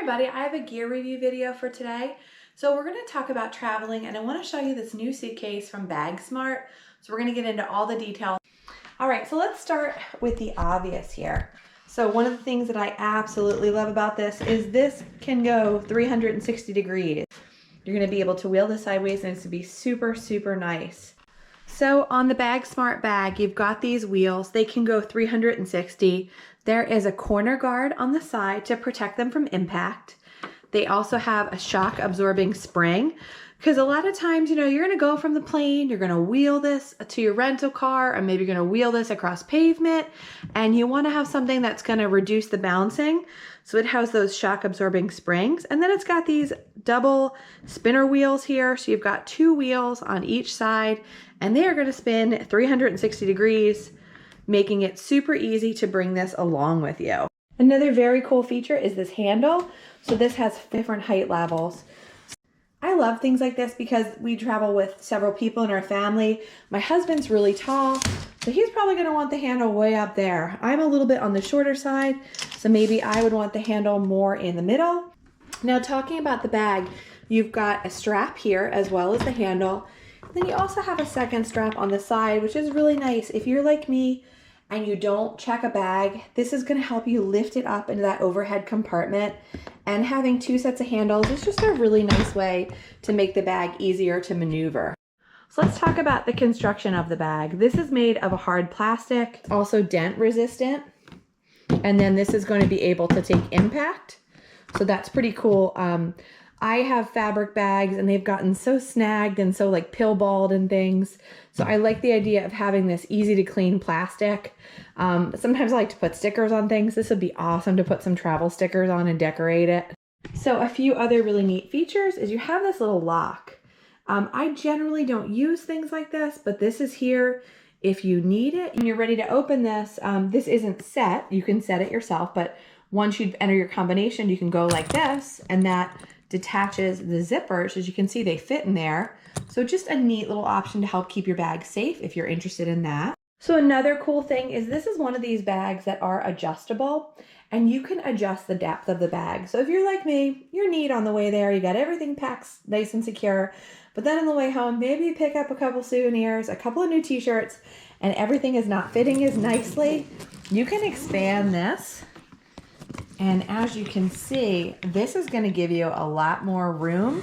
everybody, I have a gear review video for today. So we're going to talk about traveling and I want to show you this new suitcase from BAGSMART. So we're going to get into all the details. All right, so let's start with the obvious here. So one of the things that I absolutely love about this is this can go 360 degrees. You're going to be able to wheel this sideways and it's going to be super, super nice. So on the BAGSMART bag, you've got these wheels. They can go 360. There is a corner guard on the side to protect them from impact. They also have a shock absorbing spring because a lot of times, you know, you're going to go from the plane, you're going to wheel this to your rental car, or maybe you're going to wheel this across pavement, and you want to have something that's going to reduce the bouncing. So it has those shock absorbing springs, and then it's got these double spinner wheels here. So you've got two wheels on each side, and they are going to spin 360 degrees, making it super easy to bring this along with you. Another very cool feature is this handle. So this has different height levels. I love things like this because we travel with several people in our family. My husband's really tall, so he's probably going to want the handle way up there. I'm a little bit on the shorter side, so maybe I would want the handle more in the middle. Now, talking about the bag, you've got a strap here as well as the handle. Then you also have a second strap on the side, which is really nice. If you're like me and you don't check a bag, this is going to help you lift it up into that overhead compartment. And having two sets of handles is just a really nice way to make the bag easier to maneuver. So let's talk about the construction of the bag. This is made of a hard plastic, also dent resistant. And then this is going to be able to take impact. So that's pretty cool. I have fabric bags and they've gotten so snagged and so like pill-balled and things. So I like the idea of having this easy to clean plastic. Sometimes I like to put stickers on things. This would be awesome to put some travel stickers on and decorate it. So a few other really neat features is you have this little lock. I generally don't use things like this, but this is here if you need it and you're ready to open this. This isn't set. You can set it yourself, but once you enter your combination, you can go like this, and that detaches the zippers. As you can see, they fit in there. So just a neat little option to help keep your bag safe if you're interested in that. So another cool thing is this is one of these bags that are adjustable, and you can adjust the depth of the bag. So if you're like me, you're neat on the way there, you got everything packed nice and secure, but then on the way home, maybe you pick up a couple souvenirs, a couple of new t-shirts, and everything is not fitting as nicely. You can expand this. And as you can see, this is going to give you a lot more room.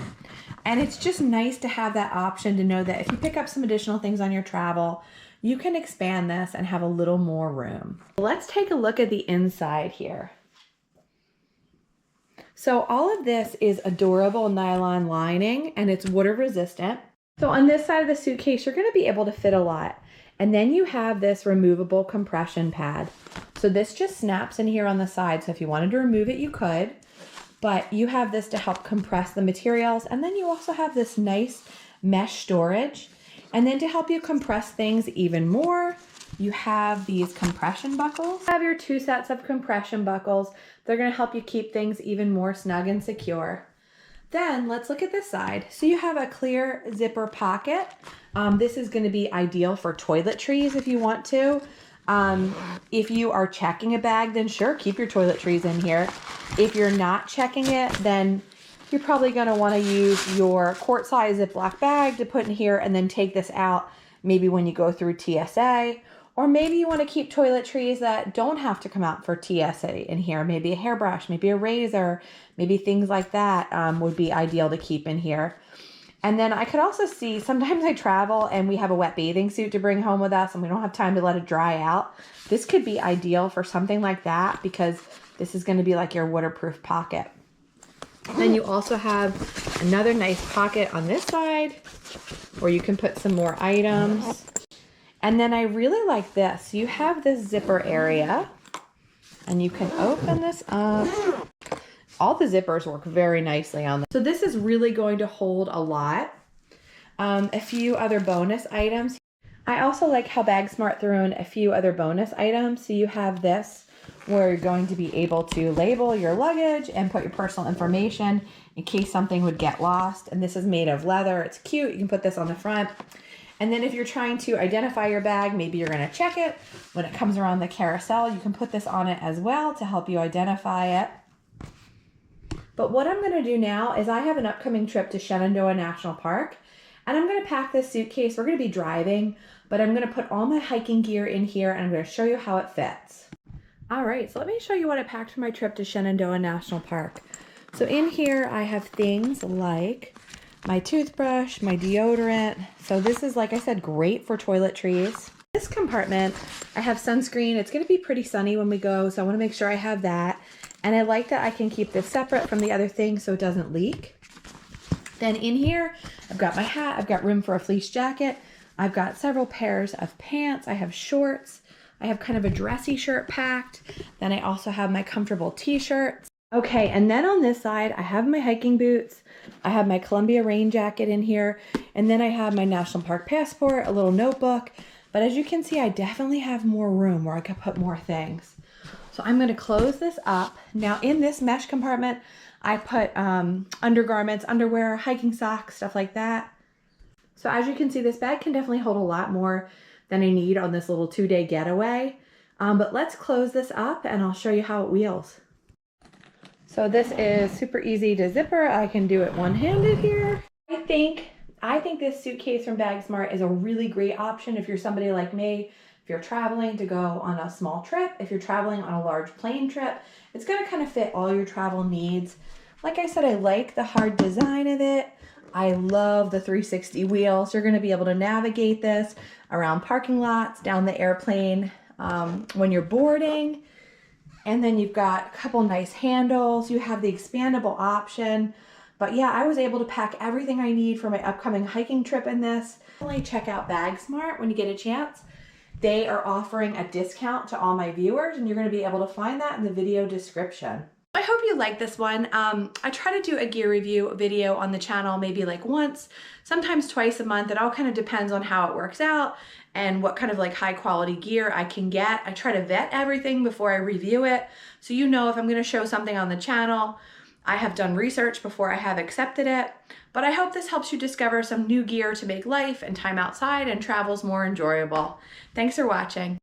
And it's just nice to have that option to know that if you pick up some additional things on your travel, you can expand this and have a little more room. Let's take a look at the inside here. So all of this is a durable nylon lining and it's water resistant. So on this side of the suitcase, you're going to be able to fit a lot. And then you have this removable compression pad. So this just snaps in here on the side. So if you wanted to remove it, you could, but you have this to help compress the materials. And then you also have this nice mesh storage. And then to help you compress things even more, you have these compression buckles. You have your two sets of compression buckles. They're going to help you keep things even more snug and secure. Then let's look at this side. So you have a clear zipper pocket. This is going to be ideal for toiletries if you want to. If you are checking a bag, then sure, keep your toiletries in here. If you're not checking it, then you're probably going to want to use your quart size Ziploc bag to put in here and then take this out maybe when you go through TSA. Or maybe you want to keep toiletries that don't have to come out for TSA in here. Maybe a hairbrush, maybe a razor, maybe things like that would be ideal to keep in here. And then I could also see sometimes I travel and we have a wet bathing suit to bring home with us and we don't have time to let it dry out. This could be ideal for something like that because this is going to be like your waterproof pocket. Then you also have another nice pocket on this side where you can put some more items. And then I really like this. You have this zipper area and you can open this up. All the zippers work very nicely on this. So this is really going to hold a lot. A few other bonus items. I also like how BAGSMART threw in a few other bonus items. So you have this where you're going to be able to label your luggage and put your personal information in case something would get lost. And this is made of leather. It's cute. You can put this on the front. And then if you're trying to identify your bag, maybe you're going to check it. When it comes around the carousel, you can put this on it as well to help you identify it. But what I'm gonna do now is I have an upcoming trip to Shenandoah National Park, and I'm gonna pack this suitcase. We're gonna be driving, but I'm gonna put all my hiking gear in here and I'm gonna show you how it fits. All right, so let me show you what I packed for my trip to Shenandoah National Park. So in here I have things like my toothbrush, my deodorant. So this is, like I said, great for toiletries. This compartment, I have sunscreen. It's gonna be pretty sunny when we go, so I wanna make sure I have that. And I like that I can keep this separate from the other things so it doesn't leak. Then in here, I've got my hat, I've got room for a fleece jacket, I've got several pairs of pants, I have shorts, I have kind of a dressy shirt packed, then I also have my comfortable t-shirts. Okay, and then on this side, I have my hiking boots, I have my Columbia rain jacket in here, and then I have my National Park passport, a little notebook, but as you can see, I definitely have more room where I could put more things. So I'm gonna close this up. Now in this mesh compartment, I put undergarments, underwear, hiking socks, stuff like that. So as you can see, this bag can definitely hold a lot more than I need on this little 2-day getaway. But let's close this up and I'll show you how it wheels. So this is super easy to zipper. I can do it one-handed here. I think this suitcase from BAGSMART is a really great option if you're somebody like me. If you're traveling to go on a small trip, if you're traveling on a large plane trip, it's going to kind of fit all your travel needs. Like I said, I like the hard design of it. I love the 360 wheels. You're going to be able to navigate this around parking lots, down the airplane when you're boarding. And then you've got a couple nice handles. You have the expandable option. But yeah, I was able to pack everything I need for my upcoming hiking trip in this. Definitely check out BAGSMART when you get a chance. They are offering a discount to all my viewers, and you're going to be able to find that in the video description. I hope you like this one. I try to do a gear review video on the channel maybe like once, sometimes twice a month. It all kind of depends on how it works out and what kind of like high quality gear I can get. I try to vet everything before I review it. So you know if I'm going to show something on the channel, I have done research before I have accepted it. But I hope this helps you discover some new gear to make life and time outside and travels more enjoyable. Thanks for watching.